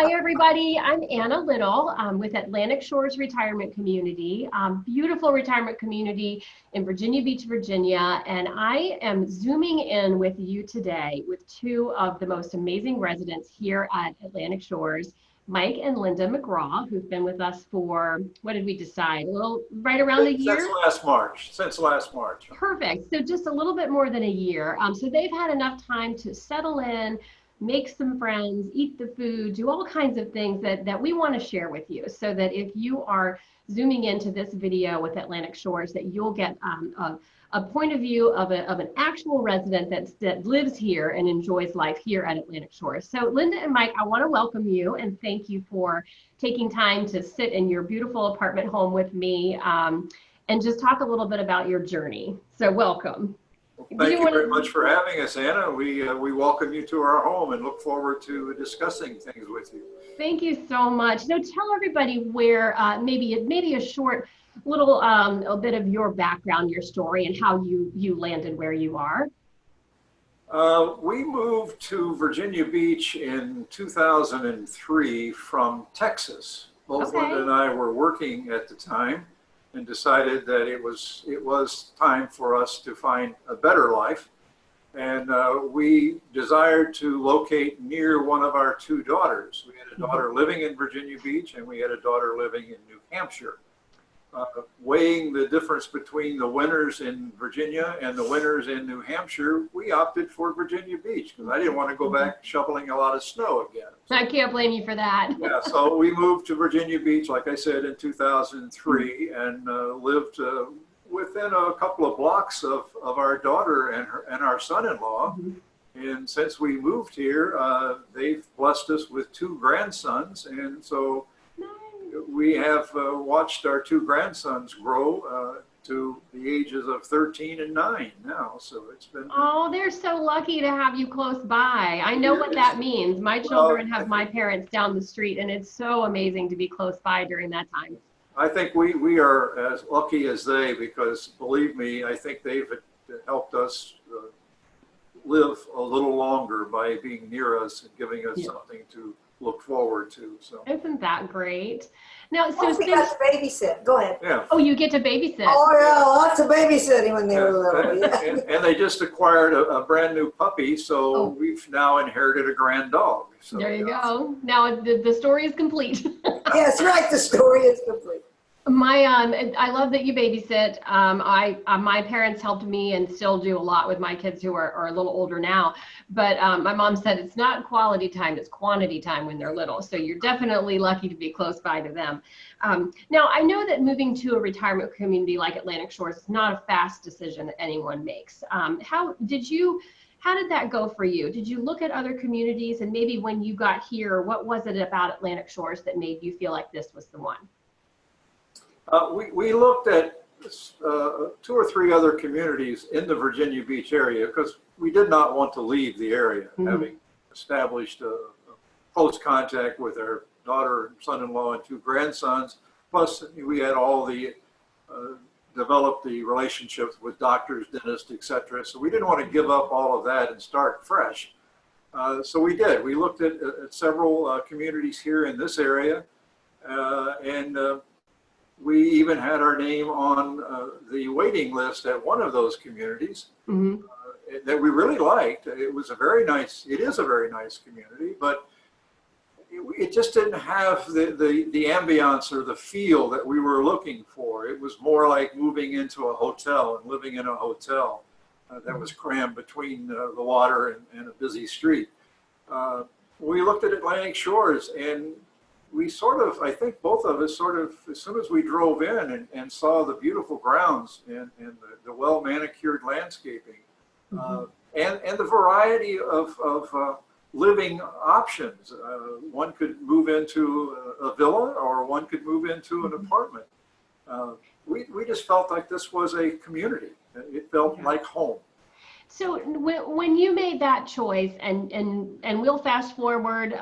Hi, everybody. I'm Anna Little with Atlantic Shores Retirement Community, beautiful retirement community in Virginia Beach, Virginia. And I am zooming in with you today with two of the most amazing residents here at Atlantic Shores, Mike and Linda McGraw, who've been with us for, what did we decide? A little, right around a year? Since last March. Perfect. So just a little bit more than a year. So they've had enough time to settle in, make some friends, eat the food, do all kinds of things that we want to share with you, so that if you are zooming into this video with Atlantic Shores, that you'll get a point of view of an actual resident that lives here and enjoys life here at Atlantic Shores. So Linda and Mike, I want to welcome you and thank you for taking time to sit in your beautiful apartment home with me and just talk a little bit about your journey. So welcome. Thank you very much for having us, Anna. We welcome you to our home and look forward to discussing things with you. Thank you so much. Now tell everybody where maybe a short little a bit of your background, your story, and how you landed where you are. We moved to Virginia Beach in 2003 from Texas. Both Okay. Linda and I were working at the time, and decided that it was time for us to find a better life. And we desired to locate near one of our two daughters. We had a daughter living in Virginia Beach, and we had a daughter living in New Hampshire. Weighing the difference between the winters in Virginia and the winters in New Hampshire, we opted for Virginia Beach because I didn't want to go back shoveling a lot of snow again. I can't blame you for that. Yeah, so we moved to Virginia Beach, like I said, in 2003, and lived within a couple of blocks of our daughter and our son-in-law. And since we moved here, they've blessed us with two grandsons, and so we have watched our two grandsons grow to the ages of 13 and 9 now. So it's been. Oh, they're so lucky to have you close by. I know what that means. My children have my parents down the street, and it's so amazing to be close by during that time. I think we are as lucky as they, because believe me, I think they've helped us live a little longer by being near us and giving us something to look forward to. So isn't that great? Now, so we got to babysit. Go ahead. Yeah. Oh, you get to babysit. Oh yeah, lots of babysitting when they were little. And they just acquired a brand new puppy, so we've now inherited a grand dog. So, there you go. Now the story is complete. Yes, right. The story is complete. I love that you babysit. My parents helped me and still do a lot with my kids who are a little older now. But my mom said it's not quality time, it's quantity time when they're little. So you're definitely lucky to be close by to them. Now, I know that moving to a retirement community like Atlantic Shores is not a fast decision that anyone makes. How did that go for you? Did you look at other communities, and maybe when you got here, what was it about Atlantic Shores that made you feel like this was the one? We looked at 2 or 3 other communities in the Virginia Beach area because we did not want to leave the area, having established a close contact with our daughter and son-in-law and 2 grandsons. Plus, we had all the developed the relationships with doctors, dentists, etc. So we didn't want to give up all of that and start fresh. So we did. We looked at several communities here in this area, and we even had our name on the waiting list at one of those communities that we really liked. It is a very nice community, but it just didn't have the ambiance or the feel that we were looking for. It was more like moving into a hotel and living in a hotel that was crammed between the water and a busy street. We looked at Atlantic Shores, and we I think both of us as soon as we drove in and saw the beautiful grounds and the well-manicured landscaping and the variety of living options. One could move into a villa, or one could move into an apartment. We just felt like this was a community. It felt like home. So when you made that choice, and we'll fast forward,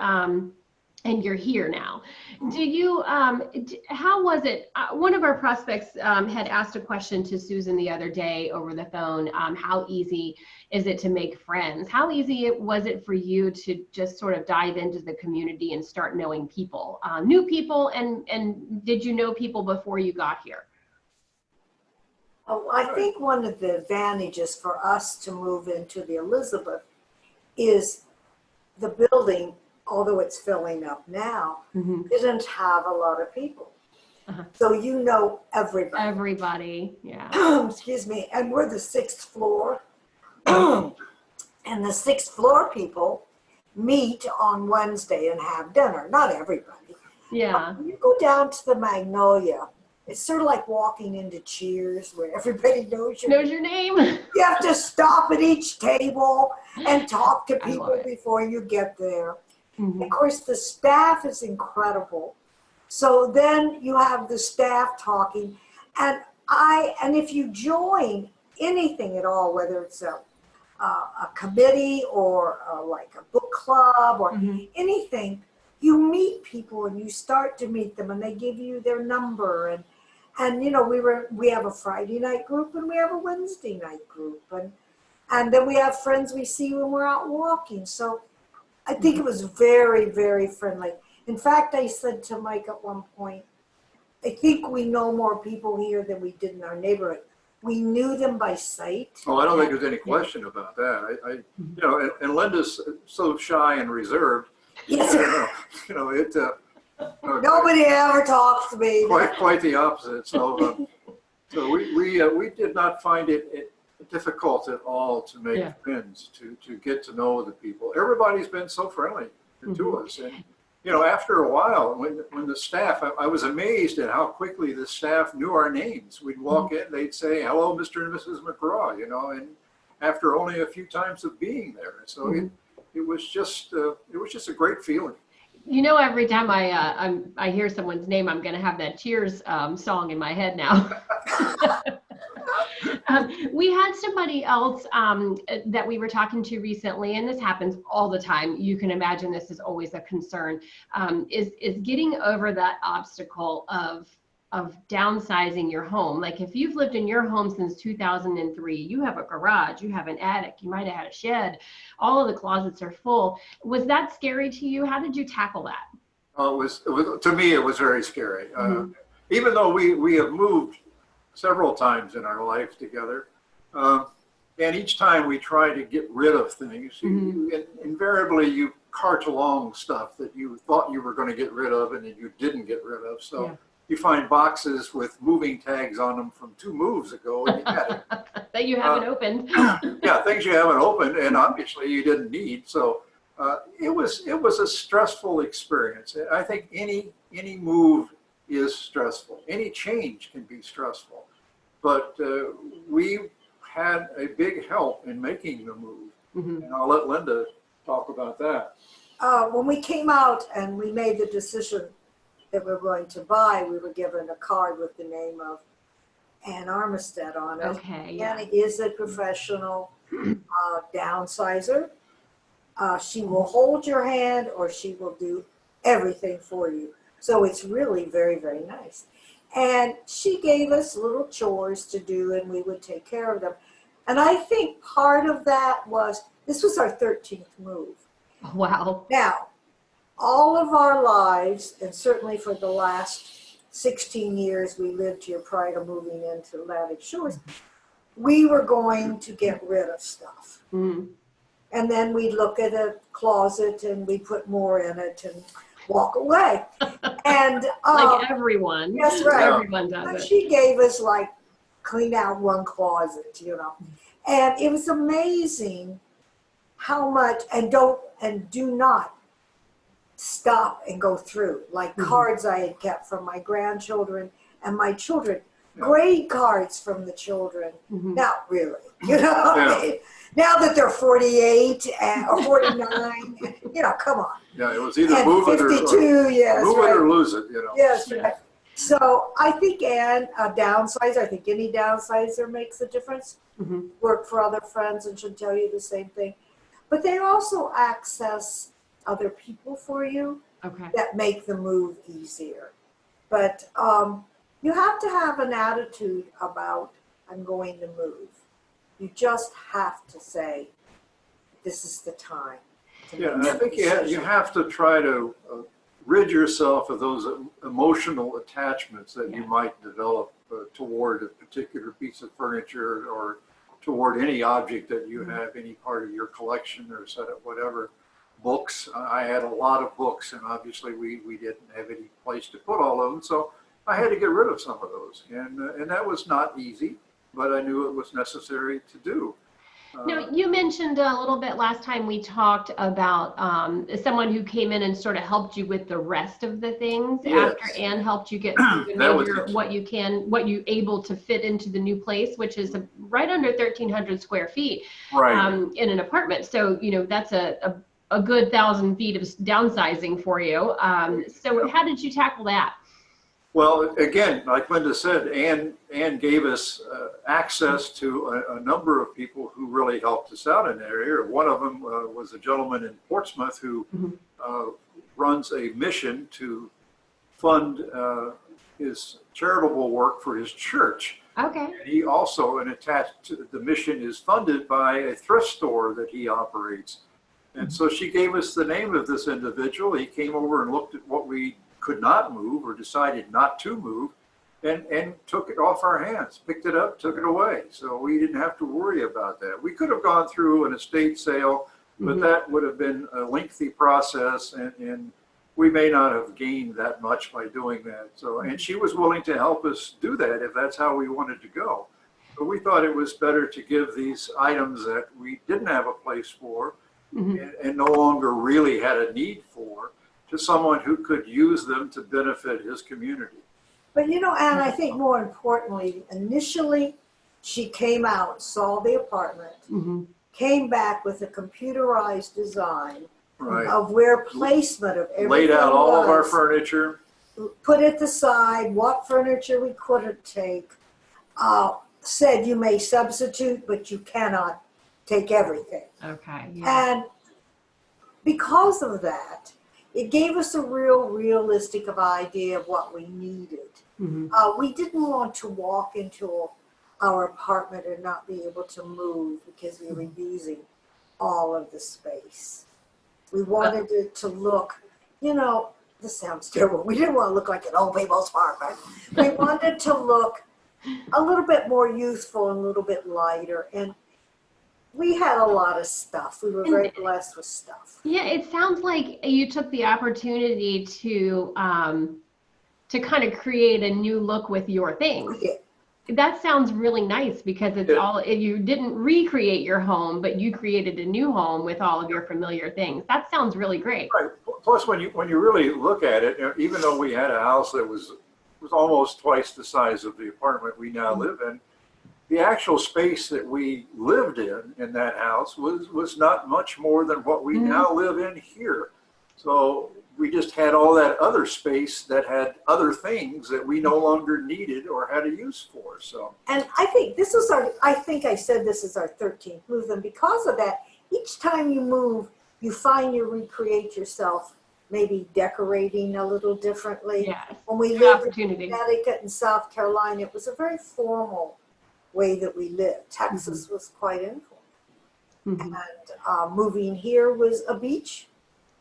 and you're here now. Do you, how was it? One of our prospects had asked a question to Susan the other day over the phone. How easy is it to make friends? How easy was it for you to just sort of dive into the community and start knowing people, new people, and did you know people before you got here? Oh, I think one of the advantages for us to move into the Elizabeth is the building, although it's filling up now, didn't have a lot of people. So you know everybody. Everybody, yeah. Excuse me. And we're the 6th floor. And the 6th floor people meet on Wednesday and have dinner. Not everybody. Yeah. When you go down to the Magnolia, it's sort of like walking into Cheers where everybody knows your name. You have to stop at each table and talk to people before you get there. Of course, the staff is incredible. So then you have the staff talking, and if you join anything at all, whether it's a committee or like a book club or anything, you meet people and you start to meet them, and they give you their number, and you know we have a Friday night group and we have a Wednesday night group, and then we have friends we see when we're out walking. So I think it was very, very friendly. In fact, I said to Mike at one point, I think we know more people here than we did in our neighborhood. We knew them by sight. Oh, I don't think there's any question about that. You know, and Linda's so shy and reserved. Yes. You know, it. Nobody ever talks to me. Quite the opposite. So, so we did not find it difficult at all to make friends, to get to know the people. Everybody's been so friendly to us, and you know, after a while, when the staff, I was amazed at how quickly the staff knew our names. We'd walk in, they'd say, "Hello, Mr. and Mrs. McGraw," you know, and after only a few times of being there, so it was just a great feeling. You know, every time I hear someone's name, I'm going to have that Cheers song in my head now. We had somebody else that we were talking to recently, and this happens all the time. You can imagine this is always a concern, is getting over that obstacle of downsizing your home. Like if you've lived in your home since 2003, you have a garage, you have an attic, you might have had a shed, all of the closets are full. Was that scary to you? How did you tackle that? It was to me, it was very scary. Even though we have moved several times in our life together, and each time we try to get rid of things, invariably you cart along stuff that you thought you were going to get rid of and that you didn't get rid of. So you find boxes with moving tags on them from 2 moves ago in the attic. That you haven't opened. Yeah, things you haven't opened and obviously you didn't need. So it was a stressful experience. I think any move is stressful. Any change can be stressful. But we had a big help in making the move. And I'll let Linda talk about that. When we came out and we made the decision that we were going to buy, we were given a card with the name of Ann Armistead on it. Okay. Ann is a professional downsizer. She will hold your hand or she will do everything for you. So it's really very, very nice. And she gave us little chores to do and we would take care of them. And I think part of that was, this was our 13th move. Wow. Now, all of our lives, and certainly for the last 16 years we lived here prior to moving into Atlantic Shores, we were going to get rid of stuff. And then we'd look at a closet and we'd put more in it and walk away. And like everyone. That's right. Everyone does it. She gave us like clean out one closet, you know. And it was amazing how much, and do not stop and go through, like cards I had kept from my grandchildren and my children, grade cards from the children. Not really, you know. I mean, now that they're 48 or 49, you know, come on. Yeah, it was either and move it 52, yes, move right. it or lose it, you know. Yes, right. So I think Ann, a downsizer, I think any downsizer makes a difference. Work for other friends and should tell you the same thing. But they also access other people for you. Okay. that make the move easier. But you have to have an attitude about, I'm going to move. You just have to say, this is the time. Yeah, and I think you have to try to rid yourself of those emotional attachments that you might develop toward a particular piece of furniture or toward any object that you have, any part of your collection or set of whatever. Books, I had a lot of books, and obviously we didn't have any place to put all of them, so I had to get rid of some of those, and that was not easy, but I knew it was necessary to do. Now, you mentioned a little bit last time we talked about someone who came in and sort of helped you with the rest of the things after Anne helped you get through and made what you able to fit into the new place, which is right under 1,300 square feet in an apartment. So, you know, that's a good 1,000 feet of downsizing for you. So how did you tackle that? Well, again, like Linda said, Anne gave us access to a number of people who really helped us out in that area. One of them was a gentleman in Portsmouth who runs a mission to fund his charitable work for his church. Okay. And he also, and attached to the mission, is funded by a thrift store that he operates. And so she gave us the name of this individual. He came over and looked at what we could not move or decided not to move and took it off our hands, picked it up, took it away. So we didn't have to worry about that. We could have gone through an estate sale, but that would have been a lengthy process and we may not have gained that much by doing that. So, and she was willing to help us do that if that's how we wanted to go. But we thought it was better to give these items that we didn't have a place for and no longer really had a need for to someone who could use them to benefit his community. But you know, Anne, I think more importantly, initially she came out, saw the apartment, came back with a computerized design of where placement of everything laid out all of our furniture, put it aside, what furniture we couldn't take, said you may substitute, but you cannot take everything. Okay. Yeah. And because of that, it gave us a realistic idea of what we needed. We didn't want to walk into our apartment and not be able to move because we were using all of the space. We wanted it to look, you know, this sounds terrible. We didn't want to look like an old people's apartment. We wanted to look a little bit more youthful and a little bit lighter. And we had a lot of stuff. We were very blessed with stuff. Yeah, it sounds like you took the opportunity to kind of create a new look with your things. Yeah. That sounds really nice because it's you didn't recreate your home, but you created a new home with all of your familiar things. That sounds really great. Right. Plus, when you really look at it, even though we had a house that was almost twice the size of the apartment we now live in, the actual space that we lived in that house was not much more than what we now live in here. So we just had all that other space that had other things that we no longer needed or had a use for. So, and I think this is I think I said this is our 13th move, and because of that, each time you move, you find you recreate yourself, maybe decorating a little differently. Yes. When we lived in Connecticut and South Carolina, it was a very formal way that we lived. Texas was quite informal. And moving here was a beach,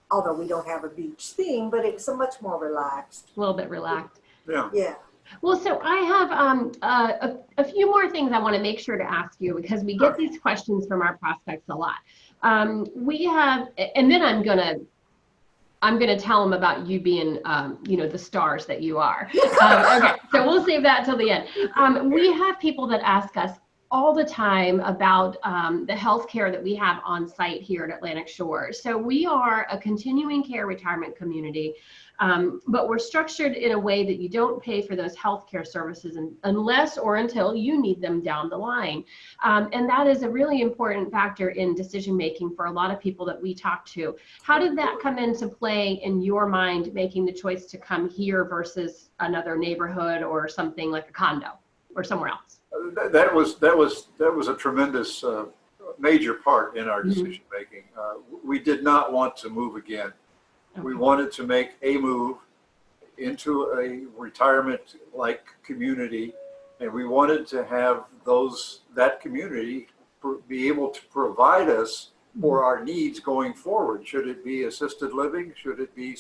although we don't have a beach theme, but it's a much more relaxed. A little bit relaxed. Yeah. Yeah. Well, so I have a few more things I want to make sure to ask you because we get these questions from our prospects a lot. We have, and then I'm gonna tell them about you being, you know, the stars that you are. Okay, so we'll save that till the end. We have people that ask us all the time about the healthcare that we have on site here at Atlantic Shore. So we are a continuing care retirement community, but we're structured in a way that you don't pay for those healthcare services unless or until you need them down the line. And that is a really important factor in decision making for a lot of people that we talk to. How did that come into play in your mind, making the choice to come here versus another neighborhood or something like a condo or somewhere else? That was a tremendous major part in our decision making. We did not want to move again. We wanted to make a move into a retirement-like community, and we wanted to have that community be able to provide us for our needs going forward. Should it be assisted living? Should it be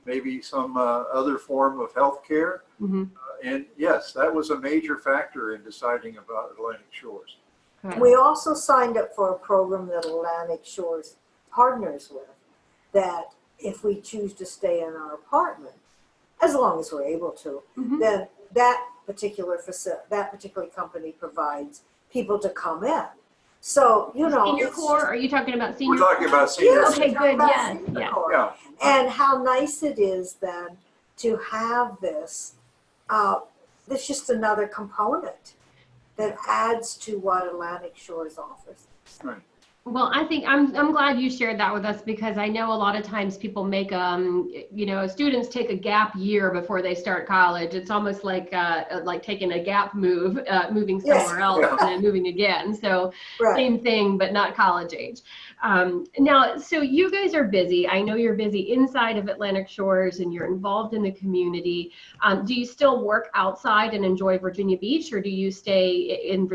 maybe some other form of health care? And yes, that was a major factor in deciding about Atlantic Shores. We also signed up for a program that Atlantic Shores partners with, that if we choose to stay in our apartment, as long as we're able to, then that particular company provides people to come in. So, Senior Corps, are you talking about senior? We're talking about senior. Yes, Okay, good, yes. Yeah. And how nice it is then to have this. There's just another component that adds to what Atlantic Shores offers. Right. Well, I think I'm glad you shared that with us, because I know a lot of times people make students take a gap year before they start college. It's almost like taking a gap move, moving somewhere else and then moving again. So same thing, but not college age. Now, so you guys are busy. I know you're busy inside of Atlantic Shores and you're involved in the community. Do you still work outside and enjoy Virginia Beach, or do you stay in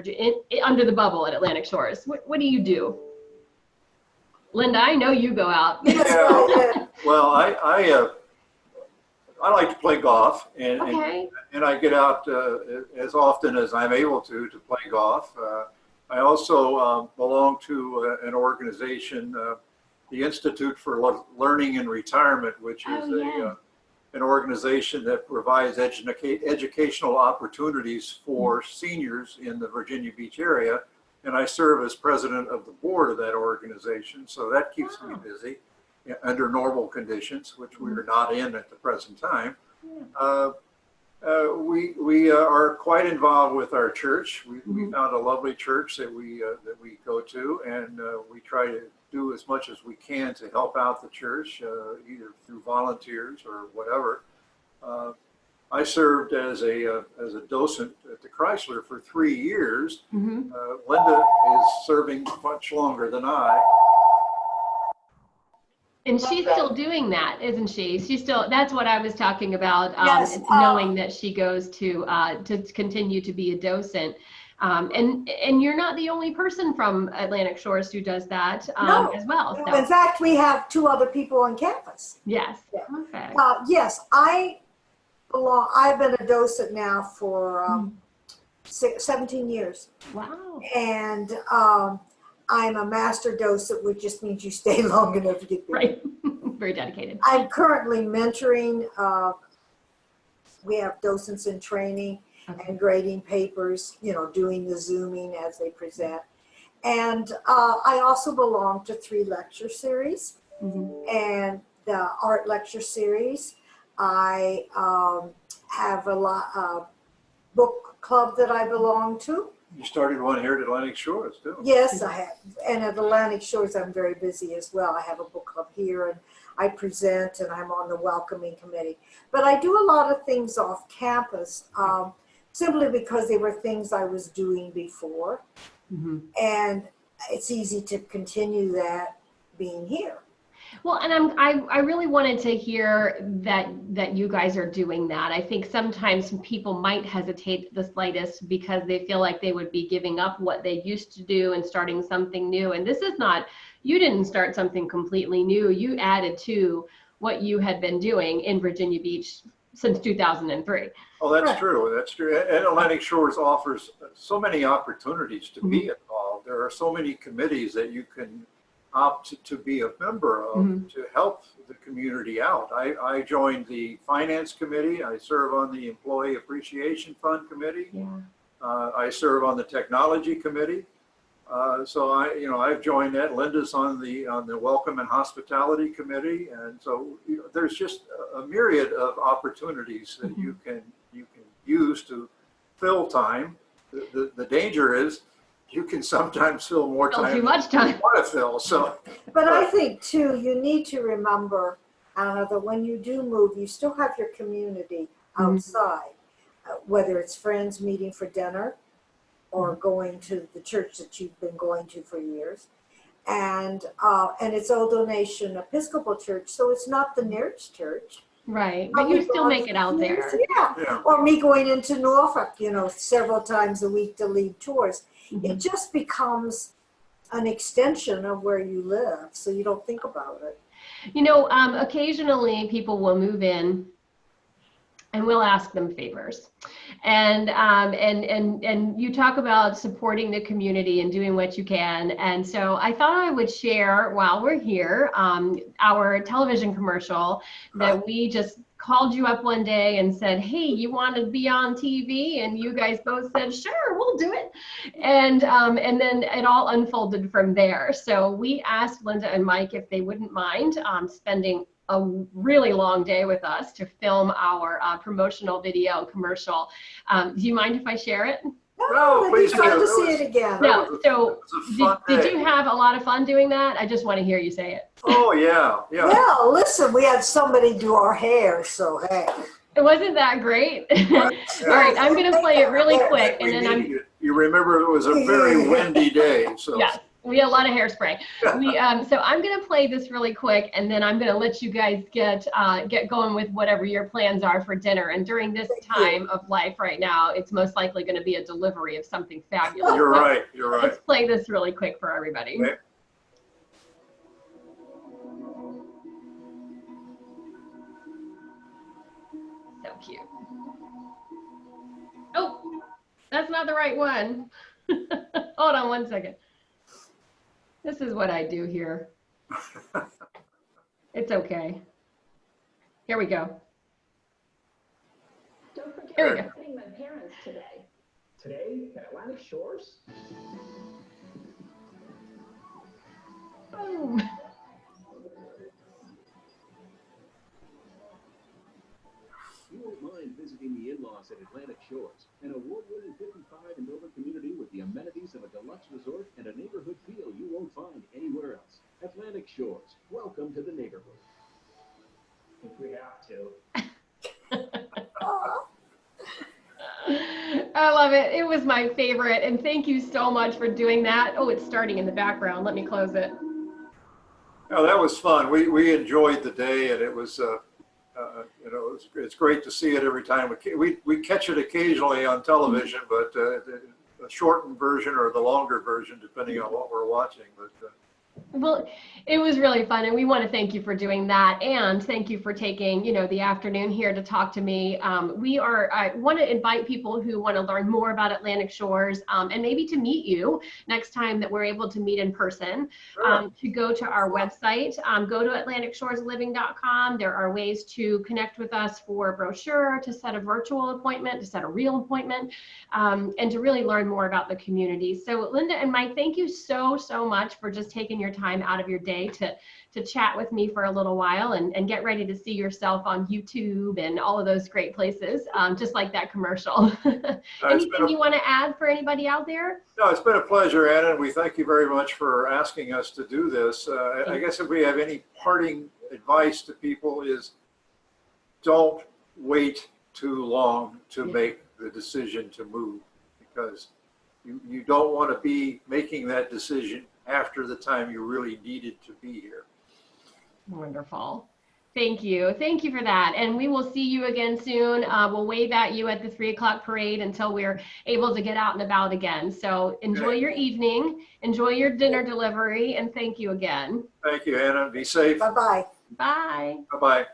under the bubble at Atlantic Shores? What do you do? Linda, I know you go out. Yeah. Well, I like to play golf, and I get out as often as I'm able to play golf. I also belong to an organization, the Institute for Learning and Retirement, which is an organization that provides educational opportunities for seniors in the Virginia Beach area. And I serve as president of the board of that organization. So that keeps me busy under normal conditions, which we are not in at the present time. We are quite involved with our church. We found a lovely church that we go to, and we try to do as much as we can to help out the church, either through volunteers or whatever. I served as a docent at the Chrysler for 3 years. Linda is serving much longer than I. And she's still doing that, isn't she? She's still, that's what I was talking about, knowing that she goes to continue to be a docent. And you're not the only person from Atlantic Shores who does that as well. So. In fact, we have 2 other people on campus. Yes. Perfect. Yes, I've been a docent now for 17 years. Wow. And I'm a master docent, which just means you stay long enough to get there. Right. Very dedicated. I'm currently mentoring. We have docents in training and grading papers, doing the Zooming as they present. And I also belong to 3 lecture series and the art lecture series. I have a book club that I belong to. You started one here at Atlantic Shores, too. Yes, I have. And at Atlantic Shores, I'm very busy as well. I have a book club here, and I present, and I'm on the welcoming committee. But I do a lot of things off campus, simply because they were things I was doing before. And it's easy to continue that being here. Well, and I really wanted to hear that you guys are doing that. I think sometimes people might hesitate the slightest because they feel like they would be giving up what they used to do and starting something new. And this is not, you didn't start something completely new. You added to what you had been doing in Virginia Beach since 2003. Oh, that's true. That's true. And Atlantic Shores offers so many opportunities to be involved. There are so many committees that you can opt to be a member of to help the community out. I joined the Finance Committee. I serve on the Employee Appreciation Fund Committee. I serve on the Technology Committee. So I've joined that. Linda's on the Welcome and Hospitality Committee, and so there's just a myriad of opportunities that you can use to fill time. The danger is you can sometimes fill more time too much time than you want to fill. So, but I think too, you need to remember that when you do move, you still have your community outside, whether it's friends meeting for dinner or going to the church that you've been going to for years. and it's all donation Episcopal church, so it's not the nearest church. Right, but you still make it out there. Yeah, or me going into Norfolk, several times a week to lead tours. Mm-hmm. It just becomes an extension of where you live, so you don't think about it. Occasionally people will move in and we'll ask them favors. And you talk about supporting the community and doing what you can. And so I thought I would share while we're here, our television commercial that we just called you up one day and said, hey, you want to be on TV? And you guys both said, sure, we'll do it. And then it all unfolded from there. So we asked Linda and Mike if they wouldn't mind spending a really long day with us to film our promotional video commercial. Do you mind if I share it? No, please do. To see it again. No, so did you have a lot of fun doing that? I just want to hear you say it. Oh, yeah. Well, listen, we had somebody do our hair, so hey. It wasn't that great. All right, I'm going to play it really quick. And then You remember it was a very windy day. So. Yeah. We had a lot of hairspray. So I'm going to play this really quick, and then I'm going to let you guys get going with whatever your plans are for dinner. And during this time of life right now, it's most likely going to be a delivery of something fabulous. You're right. You're right. Let's play this really quick for everybody. Okay. So cute. Oh, that's not the right one. Hold on one second. This is what I do here. It's okay. Here we go. Don't forget Here we go. visiting my parents today. Today at Atlantic Shores? Boom. You won't mind visiting the in-laws at Atlantic Shores, an award-winning 55 and over community with the amenities of a deluxe resort and a neighborhood feel you won't find anywhere else. Atlantic Shores, welcome to the neighborhood. If we have to. I love it. It was my favorite. And thank you so much for doing that. Oh, it's starting in the background. Let me close it. Oh, that was fun. We enjoyed the day, and it was, it's great to see it every time. We catch it occasionally on television, but the shortened version or the longer version, depending on what we're watching. But Well, it was really fun, and we want to thank you for doing that, and thank you for taking, the afternoon here to talk to me. I want to invite people who want to learn more about Atlantic Shores, and maybe to meet you next time that we're able to meet in person, to go to our website, go to AtlanticShoresLiving.com. There are ways to connect with us for a brochure, to set a virtual appointment, to set a real appointment, and to really learn more about the community. So Linda and Mike, thank you so, so much for just taking your time out of your day to chat with me for a little while and get ready to see yourself on YouTube and all of those great places, just like that commercial. Anything you want to add for anybody out there? No, it's been a pleasure, Anna, and we thank you very much for asking us to do this. I guess if we have any parting advice to people is don't wait too long to make the decision to move, because you don't want to be making that decision after the time you really needed to be here. Wonderful. Thank you. Thank you for that. And we will see you again soon. We'll wave at you at the 3 o'clock parade until we're able to get out and about again. So enjoy your evening, enjoy your dinner delivery, and thank you again. Thank you, Anna. Be safe. Bye-bye. Bye. Bye-bye.